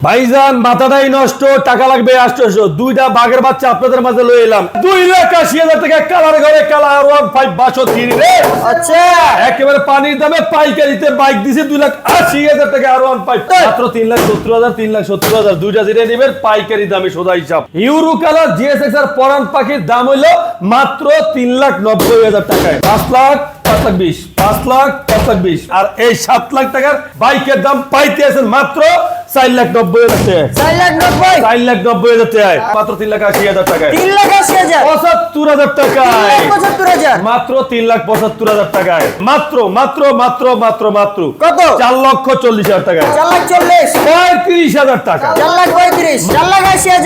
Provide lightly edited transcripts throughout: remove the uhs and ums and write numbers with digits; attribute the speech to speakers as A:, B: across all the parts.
A: ভাইজান মাথাটাই নষ্ট, টাকা লাগবে 800। দুইটা বাঘের বাচ্চা আপনাদের মাঝে লয়ে এলাম 2,80,000 টাকা কালার ঘরে কালার 15 রে।
B: আচ্ছা
A: একেবারে পানির দামে পাইকারিতে বাইক দিছে 2,80,000 টাকা আর 15 মাত্র 3,70,000 3,70,000 দুইটা যেটা নেবেন পাইকারি দামে সোজা হিসাব। ইউরো কালার জিএসএক্স আর পরান পাখির দাম হইলো মাত্র 3,90,000 টাকায়। 5,20,000 5,20,000 আর এই 7 লাখ টাকার বাইকের দাম পাইতে আছেন মাত্র 4,90,000 টাকায়। 4,90,000 টাকায় মাত্র 3,80,000 টাকায়। 75,000 টাকায় মাত্র 3,75,000 টাকায়। মাত্র মাত্র মাত্র মাত্র মাত্র
B: কত?
A: 4,40,000 টাকায়। 35,000 টাকা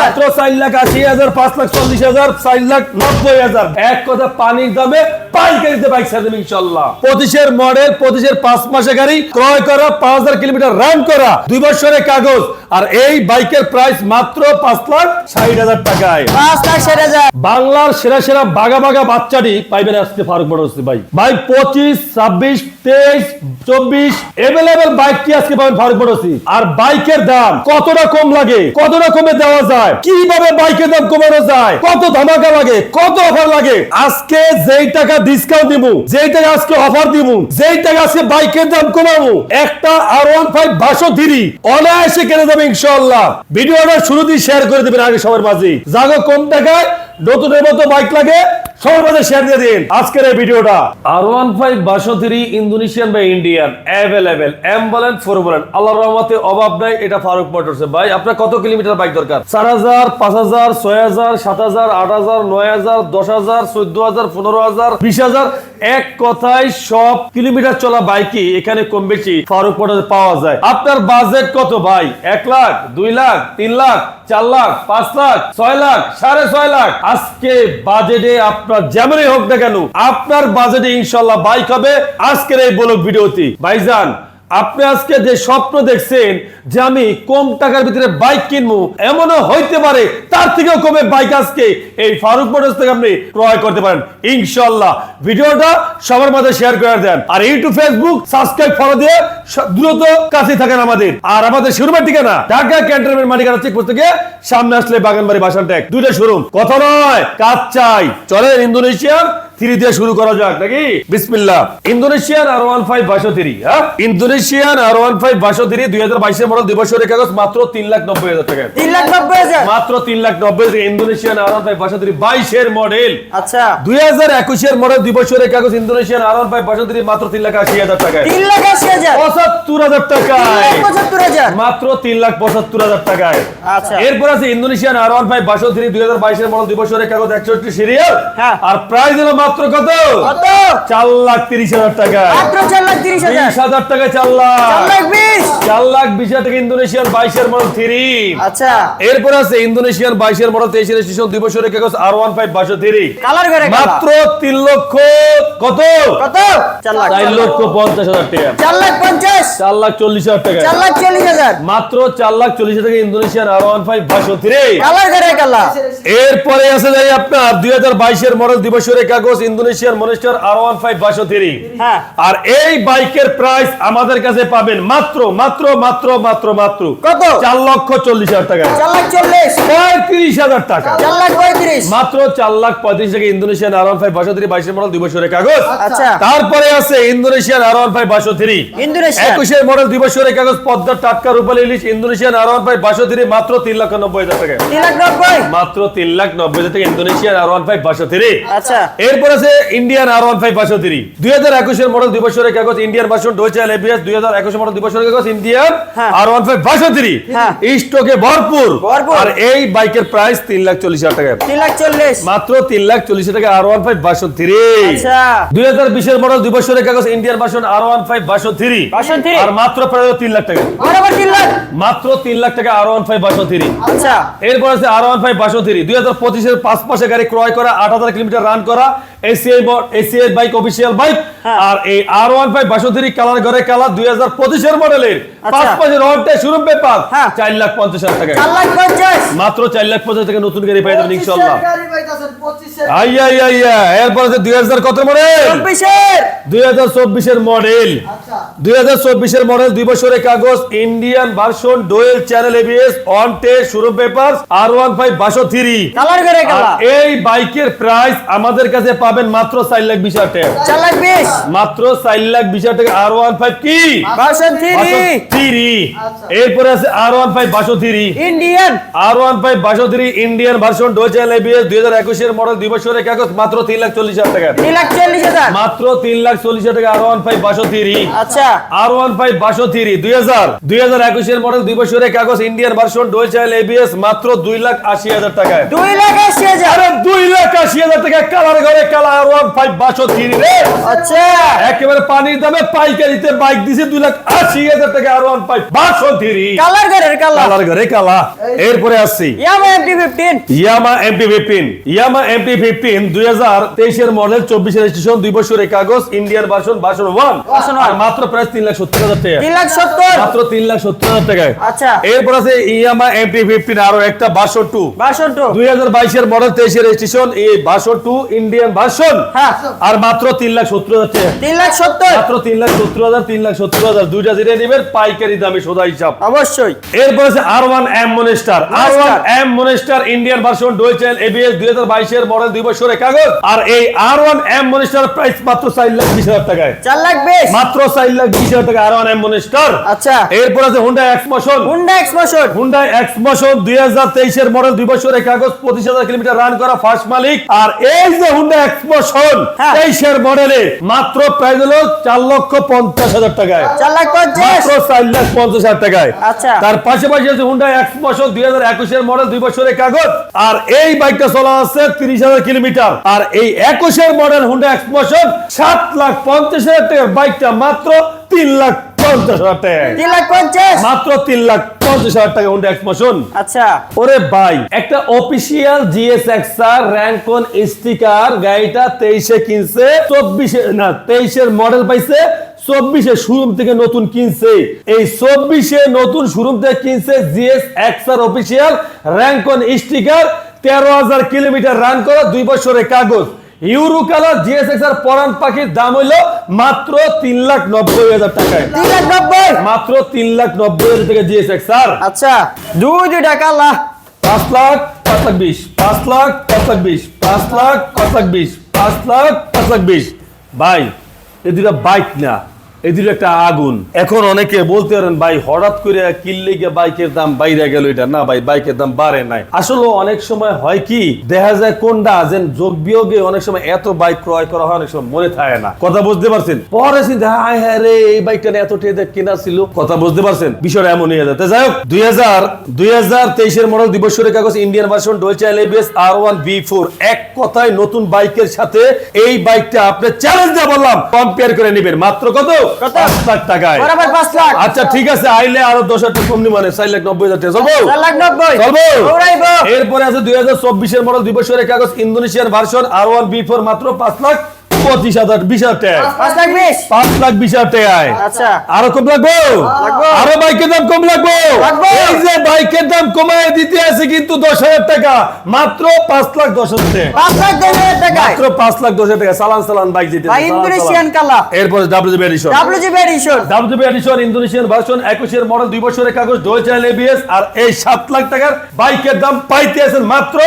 A: মাত্র 4,80,000 5,40,000 4,90,000 এক কথা পানির দামে পাইকারিতে বাইক ছাড়বেন ইনশাআল্লাহ। 25 মডেল 25 5 মাসে গাড়ি ক্রয় করা 5,000 কিলোমিটার রান করা 2 বছরের কাগজ আর এই বাইকের প্রাইস মাত্র 5,60,000 টাকায়।
B: 5,60,000
A: বাংলার সেরা সেরা বাগা বাগা বাচ্চাটি পাইবেন আজকে ফারুক মোটরস ভাই। ভাই 25 26 23 24 अवेलेबल বাইক কি আজকে পাবেন ফারুক মোটরস। আর বাইকের দাম কতটা কম লাগে, কতটা কমে দেওয়া যায়, কিভাবে বাইকের দাম কমানো যায়, কত ধামাকা লাগে, কত অফার লাগে, আজকে যেই টাকা ডিসকাউন্ট দিব, যেই টাকা আজকে অফার দিব, যেই টাকা আজকে বাইকের দাম কমাবো, একটা R15 62 অনায়াসে কিনে যাবে ইনশাআল্লাহ। ভিডিওটা শুরুতেই শেয়ার করে দিবেন আগে সবার মাঝে। জাগো কম টাকায় নতুনের মতো বাইক লাগে সবার মাঝে শেয়ার দিয়ে দিন আজকের এই ভিডিওটা। R15 62 ইন্দোনেশিয়ান বা ইন্ডিয়ান अवेलेबल এম বলেন 4 বলেন আল্লাহর রহমতে অভাব নাই। এটা ফারুক মোটরস ভাই। আপনার কত কিলোমিটার বাইক দরকার? 4,000 5,000 6,000 7,000 8,000 9,000 10,000 14,000 15,000 20,000 এক কথায় সব কিলোমিটার চলা বাইকই এখানে কম বেশি ফারুক মোটরসে পাওয়া যায়। আপনার বাজেট কত ভাই? 1 লাখ 2 লাখ 3 লাখ 4 লাখ 5 লাখ 6 লাখ 6.5 লাখ আজকে বাজেটে আপনার যেমনই হোক না কেন আপনার বাজেটে ইনশাআল্লাহ বাইক হবে আজকের এই ব্লগ ভিডিওতে। ভাইজান আপনি আজকে যে স্বপ্ন দেখছেন যে আমি কম টাকার ভিতরে বাইক কিনবো, এমনও হইতে পারে তার থেকেও কমে বাইক আজকে এই ফারুক মোটরস থেকে আপনি ক্রয় করতে পারেন ইনশাআল্লাহ। ভিডিওটা সবার মাঝে শেয়ার করে দেন আর ইউটিউব ফেসবুক সাবস্ক্রাইব ফলো দিয়ে দ্রুত কাছে থাকেন আমাদের। আর আমাদের শোরুমের ঠিকানা ঢাকা ক্যান্টনমেন্ট মাটিকানা চেকপোস্ট থেকে সামনে আসলে বাগানবাড়ি বাসান ট্যাগ দুইটা শোরুম। কথা নয় কাজ চাই। চলেন ইন্দোনেশিয়ান 3 দিয়ে শুরু করা যাক নাকি? বিসমিল্লাহ। ইন্দোনেশিয়ান R15 62 হ্যাঁ ইন্দোনেশিয়ান R15 62 2022 এর মডেল 2 বছরের কাগজ মাত্র 3,90,000 টাকা।
B: 3,90,000
A: মাত্র 3,90,000 ইন্দোনেশিয়ান R15 62 22 এর মডেল।
B: আচ্ছা
A: 2021 এর মডেল 2 বছরের কাগজ ইন্দোনেশিয়ান R15 62 মাত্র 3,80,000 টাকায়।
B: 3,80,000
A: 75,000 টাকায়
B: 75,000
A: মাত্র 3,75,000 টাকায়।
B: আচ্ছা
A: এরপর আছে ইন্দোনেশিয়ান R15 62 2022 এর মডেল 2 বছরের কাগজ 61 সিরিয়াল
B: হ্যাঁ।
A: আর প্রাইস হলো মাত্র কত?
B: কত?
A: 4,30,000 টাকা।
B: মাত্র 4,30,000
A: 20,000 টাকায় 4,20,000
B: 4,20,000
A: টাকা ইন্দোনেশিয়ান 22 এর মডেল 3।
B: আচ্ছা
A: এরপর আছে ইন্দোনেশিয়ান 22 এর মডেল 23 রেজিস্ট্রেশন 2 বছরের কাগজ R15 62
B: কালার করে
A: মাত্র 3 লক্ষ কত?
B: কত?
A: 4,50,000 টাকা।
B: 4,50,000
A: 4,40,000 টাকা
B: 4,40,000
A: মাত্র 4,40,000 টাকা ইন্দোনেশিয়ান R15 62।
B: কালার করে কালা।
A: এরপরে আছে যাই আপনার 2022 এর মডেল 2 বছরের কাগজ ইন্দোনেশিয়ান মনস্টার R15 62
B: হ্যাঁ
A: আর এই বাইকের প্রাইস আমাদের কাছে পাবেন মাত্র মাত্র মাত্র মাত্র মাত্র
B: কত?
A: 4,40,000 টাকা।
B: 4,40,000
A: 35,000 টাকা
B: 4,35,000
A: মাত্র 4,35,000 টাকা ইন্দোনেশিয়ান R15 62 22 এর মডেল 2 বছরের কাগজ।
B: আচ্ছা
A: তারপরে আছে ইন্দোনেশিয়ান R15 62
B: ইন্দোনেশিয়া
A: 21 এর মডেল 2 বছরের কাগজ পদ্মা টাটকা রূপালী ইলিশ ইন্দোনেশিয়ান R15 62 মাত্র 3,90,000 টাকা
B: 3,90,000
A: মাত্র 3,90,000 টাকা ইন্দোনেশিয়ান R15 62।
B: আচ্ছা
A: এরপর আছে ইন্ডিয়ান R15 62 2021 এর মডেল 2 বছরের কাগজ ইন্ডিয়ান ভার্সন ডোয়েচাল এবিএস 2021 মডেল 2 বছরের কাগজ ইন্ডিয়ান
B: হ্যাঁ।
A: R15 62
B: হ্যাঁ।
A: স্টকে ভরপুর।
B: ভরপুর।
A: আর এই বাইকের প্রাইস 3,40,000 টাকা
B: 3,40,000
A: মাত্র 3,40,000 টাকা R15 62।
B: আচ্ছা
A: 2020 এর মডেল 2 বছরের কাগজ ইন্ডিয়ান ভার্সন R15 62
B: 62
A: আর মাত্র প্রায় 3 লাখ টাকা
B: বরাবর 3 লাখ
A: মাত্র 3 লাখ টাকা R15 62।
B: আচ্ছা
A: এরপর আছে R15 62 2025 এর 5 মাসে গাড়ি ক্রয় করা 8,000 কিলোমিটার রান করা এসিআই বাইক অফিসিয়াল বাইক।
B: হ্যাঁ।
A: আর এই R15 62 কালার ঘরে কালার 2025 এর মডেলের
B: আচ্ছা।
A: 5 মাসের অনটে শোরুম পেপার
B: হ্যাঁ।
A: 4,50,000 টাকা,
B: 4,50,000
A: মাত্র 4,50,000 টাকা নতুন গাড়ি পাই যাবেন ইনশাআল্লাহ।
C: 25 গাড়ি পাইতাছেন 25
A: আইয়া এরপর আছে 2000 কত মডেল?
B: 24
A: 2024 এর মডেল,
C: আচ্ছা
A: 2024 এর মডেল 2 বছরের কাগজ, Indian version, dual channel ABS, on test showroom paper, R15 62।
B: Colour করে কালার
A: এই বাইকের প্রাইস আমাদের কাছে পাবেন মাত্র 4,20,000 টাকা,
B: 4,20,000
A: মাত্র 4,20,000 টাকা। R15 কি
B: ভার্সন 3
A: 3।
C: আচ্ছা।
A: এরপরে আছে R15 62,
B: Indian
A: R15 62 Indian version, dual channel ABS, 2021 এর মডেল, 2 বছরের কাগজ, মাত্র 3,40,000 টাকা,
B: 3,40,000
A: মাত্র 3,40,000 টাকা। R15 62,
B: আচ্ছা
A: R15 62 2021 এর মডেল, 2 বছরের কাগজ, Indian version, dual channel ABS, মাত্র 2,80,000 টাকায়।
B: 2,80,000
A: আরে 2,80,000 টাকা কালার ঘরে কালার R15 62 রে।
B: আচ্ছা
A: একেবারে পানির দামে পাইকারিতে বাইক দিছে 2,80,000 টাকা R15 62
B: কালার করে কালার
A: কালার ঘরে কালা। এরপরে আসছি
B: ইয়ামা MT-15
A: ইয়ামা MT-15, ইয়ামা MT-15 2023 এর মডেল, 24 এর রেজিস্ট্রেশন, 2 বছরের কাগজ, ইন্ডিয়ান ভার্সন, ভার্সন 1,
B: ভার্সন 1
A: আর মাত্র প্রাইস 3,70,000 টাকা,
B: 3,70,000
A: মাত্র 3,70,000 টাকায়।
B: আচ্ছা
A: এরপর আছে ইয়ামা MT-15 আরো একটা ভার্সন 2,
B: ভার্সন 2
A: 2022 এর মডেল, 23 এর রেজিস্ট্রেশন, এই ভার্সন 2 ইন্ডিয়ান ভার্সন,
B: হ্যাঁ
A: আর মাত্র 3,70,000 টাকা,
B: 3,70,000
A: মাত্র 3,70,000 দুইটা জিরে নেবেন পাইকারি দামে সোজা হিসাব।
B: অবশ্যই
A: এরপর আছে R1M মনেস্টার, R1M মনেস্টার Indian version, dual channel ABS, 2022 এর মডেল, 2 বছরের কাগজ, আর এই R1M মনেস্টার প্রাইস মাত্র 4,20,000 টাকায়,
B: 4,20,000
A: মাত্র 4,20,000 টাকা R1M মনেস্টার।
B: আচ্ছা
A: এরপর আছে হুন্ডা এক্সমোশন,
B: হুন্ডা এক্সমোশন
A: হুন্ডা এক্সমোশন 2023 এর মডেল, 2 বছরের কাগজ, 25,000 কিলোমিটার রান করা, ফার্স্ট মালিক। আর এই যে হুন্ডা এক্সমোশন
B: হ্যাঁ।
A: 23 এর মডেলে মাত্র প্রাইস হলো 4,50,000 টাকায়,
B: 4,50,000
A: মাত্র 4,50,000 টাকায়।
B: আচ্ছা।
A: তার পাশাপাশি আছে হুন্ডা এক্সমোশন 2021 এর মডেল, 2 বছরের কাগজ, আর এই বাইকটা চলা আছে 30,000 কিলোমিটার। আর এই 21 এর মডেল হুন্ডা এক্সমোশন 7,50,000 টাকার বাইকটা মাত্র 3,50,000 টাকায়,
B: 3,50,000
A: মাত্র 3,50,000 টাকা হুন্ডা এক্সমোশন।
B: আচ্ছা
A: ওরে ভাই, একটা অফিসিয়াল GSX-R র‍্যাঙ্কন স্টিকার গাড়িটা 23 এ কিনছে, 23 এর মডেল পাইছে, 24 এ শোরুম থেকে নতুন কিনছে। এই 24 এ নতুন শোরুম থেকে কিনছে GSX-R official Rancon sticker, 13,000 kilometre run করা, 2 বছরের কাগজ, ইউরো কালার GSX-R পরান পাখির দাম হইলো মাত্র 3,90,000 টাকায়,
B: 3,90,000
A: মাত্র 3,90,000 টাকা GSX-R।
B: আচ্ছা দুই টাকা লা
A: 5 লাখ 5 লাখ 20, 5 লাখ 5 লাখ 20, 5 লাখ 5 লাখ 20, 5 লাখ 5 লাখ 20। ভাই এই দুটা বাইক না, এই দুটো একটা আগুন। এখন অনেকে বলতে পারেন ভাই হঠাৎ করে কিনলে গিয়ে বাইকের দাম বাইরে গেল, এটা না ভাই, বাইকের দাম বাড়ে নাই। আসলে অনেক সময় হয় কি, দেখা যায় কোনটা যেন যোগ বিয়োগে অনেক সময় এত বাইক ক্রয় করা হয়, অনেক সময় মনে থাকে না। কথা বুঝতে পারছেন? পরে চিন্তা হায় হ্যাঁ রে, এই বাইকটা এত টাকা কেনা ছিল। কথা বুঝতে পারছেন? বিষয়টা এমন হয়ে যাতে। যাই হোক, 2023 এর মডেল, 2 বছরের কাগজ, Indian version, dual channel ABS, R1V4। এক কথায় নতুন বাইকের সাথে এই বাইকটা আপনি চ্যালেঞ্জ দিয়ে বললাম কম্পেয়ার করে নেবেন মাত্র কত? 5 লাখ টাকায়।
B: বরাবর 5 লাখ
A: আচ্ছা ঠিক আছে, আইলে আরো 10,000 টাকা কম নিবেন, 4,90,000 টাকা চলবো?
B: 4,90,000
A: চলবো?
B: দৌড়াইবো।
A: এরপরে আছে 2024 এর মডেল, 2 বছরের কাগজ, ইন্দোনেশিয়ান ভার্সন, R1V4, মাত্র 5,25,000 20,000 টাকা,
B: 5,20,000
A: 5,20,000 টাকায়।
B: আচ্ছা
A: আরো কম লাগবে?
B: লাগবে।
A: আরো বাইকের দাম কম লাগবে?
B: লাগবে।
A: এই যে বাইকের দাম কমায় দিতে আছে কিন্তু 10,000 টাকা, মাত্র 5,10,000 টাকা,
B: 5,10,000 টাকা
A: মাত্র 5,10,000 টাকা। চালান বাইক দিতে
B: ভাই ইন্দোনেশিয়ান কালা
A: এরপর WGB edition,
B: WGB edition
A: WGB edition Indonesian version, 21 এর মডেল, 2 বছরের কাগজ, ডুয়েল চ্যানেল এবিএস। আর এই 7 লাখ টাকার বাইকের দাম পাইতে আছেন মাত্র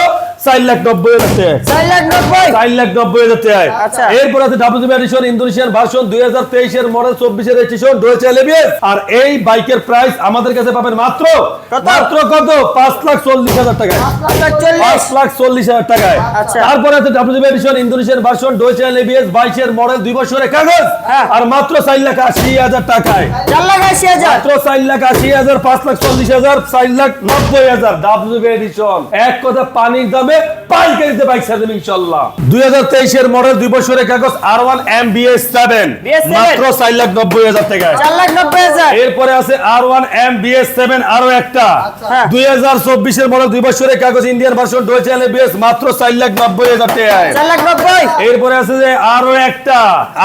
A: 4,90,000 টাকা,
B: 4,90,000
A: 4,90,000 টাকায়।
B: আচ্ছা।
A: এরপর আছে WGB এডিশন ইন্দোনেশিয়ান ভার্সন, 2023 এর মডেল, 24 এর রেজিস্ট্রেশন, ডুয়েল চ্যানেল এবিএস। আর এই বাইকের প্রাইস আমাদের কাছে পাবেন মাত্র
B: কত?
A: মাত্র কত? 5,40,000 টাকায়,
B: 5,40,000
A: 5,40,000 টাকায়।
B: আচ্ছা।
A: তারপরে আছে WGB edition Indonesian version, dual channel ABS, 22 এর মডেল, 2 বছরের কাগজ,
B: হ্যাঁ।
A: আর মাত্র 4,80,000 টাকায়,
B: 4,80,000
A: মাত্র 4,80,000, 5,40,000, 4,90,000 WGB এডিশন। এক কথা পানির দামে লাগবে পাইকারিতে বাইক ছেড়ে দেবে ইনশাআল্লাহ। 2023 এর মডেল 2 বছরের কাগজ R1 MBS7
B: BS7
A: মাত্র 4,90,000 টাকায়।
B: 4,90,000।
A: এরপরে আছে R1 MBS7 আরো একটা
B: হ্যাঁ।
A: 2024 এর মডেল 2 বছরের কাগজ Indian version dual channel ABS মাত্র 4,90,000 টাকায়।
B: 4,90,000।
A: এরপরে আছে যে আরো একটা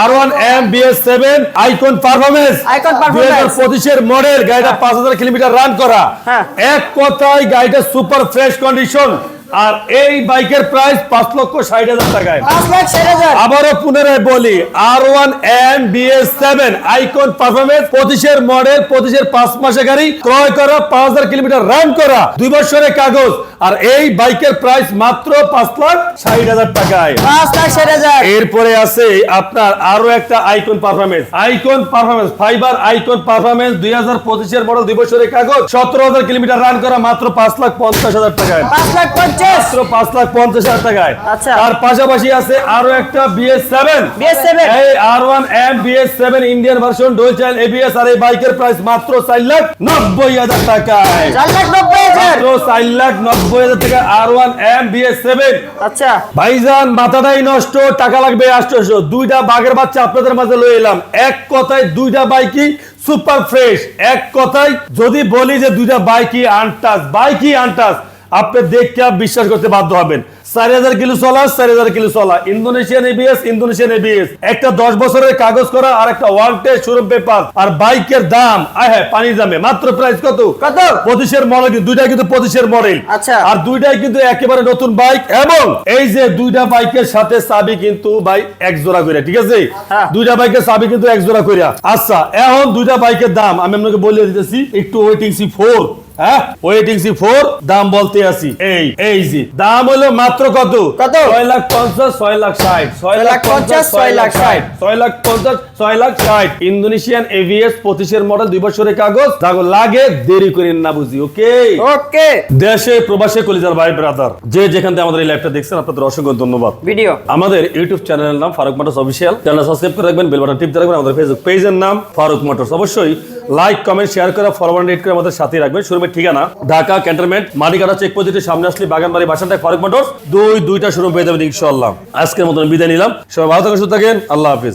A: R1 MBS7 icon performance
B: Icon Performance।
A: 2025 এর মডেল, গাড়িটা 5,000 কিলোমিটার রান করা।
B: হ্যাঁ।
A: এক কথায় গাড়িটা সুপার ফ্রেশ কন্ডিশন, আর এই বাইকের প্রাইস 5,60,000 টাকায়।
B: 5,60,000।
A: আবারও পুনরায় বলি, R1 MBS7 আইকন পারফরম্যান্স 25 এর মডেল, 25 এর 5 মাসে গাড়ি ক্রয় করা, 5,000 কিলোমিটার রান করা, 2 বছরের কাগজ, আর এই বাইকের প্রাইস মাত্র 5,60,000 টাকায়।
B: 5,60,000।
A: এরপরে আছে আপনার আরো একটা icon performance fibre icon performance 2025 এর মডেল 2 বছরের কাগজ, 17,000 কিলোমিটার রান করা, মাত্র 5,50,000 টাকায়।
B: 5,50,000।
A: মাত্র 5,50,000 টাকায়।
B: আচ্ছা।
A: তার পাশাপাশি আছে আরো একটা BS7
B: BS7।
A: এই R1 MBS7 Indian version dual channel ABS, আর এই বাইকের প্রাইস মাত্র 4,90,000 টাকায়।
B: 4,90,000।
A: মাত্র 4,90,000 টাকা R1 MBS7।
B: আচ্ছা।
A: ভাইজান মাথাটাই নষ্ট, টাকা লাগবে 800। দুইটা বাঘের বাচ্চা আপনাদের মাঝে লয়ে এলাম। এক কথায় দুইটা বাইকই সুপার ফ্রেশ। এক কথায় যদি বলি যে দুইটা বাইকই আনটাচ, আপনি দেখে বিশ্বাস করতে বাধ্য হবেন। 4,000 কিলো চলা, 4,000 কিলো চলা, ইন্দোনেশিয়ান ABS, একটা 10 বছরের কাগজ করা, আর একটা ওয়ান টেস্ট শোরুম পেপার, আর বাইকের দাম পানি দামে। মাত্র প্রাইস কত? 25 এর মডেল, দুইটা কিন্তু 25 এর মডেল।
B: আচ্ছা।
A: আর দুইটাই কিন্তু একেবারে নতুন বাইক, এবং এই যে দুইটা বাইকের সাথে চাবি কিন্তু ভাই এক জোড়া করে, ঠিক আছে?
B: হ্যাঁ।
A: দুইটা বাইকের চাবি কিন্তু এক জোড়া করে। আচ্ছা, এখন দুইটা বাইকের দাম আমি আপনাকে বলে দিতেছি, একটু ওয়েটিং C4। হ্যাঁ, ওয়েটিং C4 দাম বলতে আসি। এই যে দাম হলো মাত্র কত? 6,50,000, 6,60,000,
B: 6,50,000,
A: 6,60,000, 6,50,000, 6,60,000। ইন্দোনেশিয়ান ABS 25 এর মডেল 2 বছরের কাগজ। যাগো লাগে দেরি করেন না বুঝি, ওকে?
B: ওকে।
A: দেশে প্রবাসে কলিজার ভাই ব্রাদার, যে যেখান থেকে আমাদের এই লাইভটা দেখছেন, আপনাদের অসংখ্য ধন্যবাদ।
B: ভিডিও।
A: আমাদের ইউটিউব চ্যানেলের নাম Faruk motors official, channel subscribe করে রাখবেন, বেল বাটন টিপতে রাখবেন। আমাদের ফেসবুক পেজের নাম ফারুক মোটরস, অবশ্যই লাইক কমেন্ট শেয়ার করে ফরওয়ার্ড রেট করে আমাদের সাথে রাখবেন। শোরুমের ঠিকানা ঢাকা ক্যান্টনমেন্ট মাটিকাটা চেকপোস্টের সামনে আসলে বাগানবাড়ি বাসানটায় ফারুক মোটরস, দুইটা শোরুম পেয়ে যাবেন ইনশাআল্লাহ। আজকের মতন বিদায় নিলাম, সবাই ভালো থাকেন, সুস্থ থাকেন, আল্লাহ হাফিজ।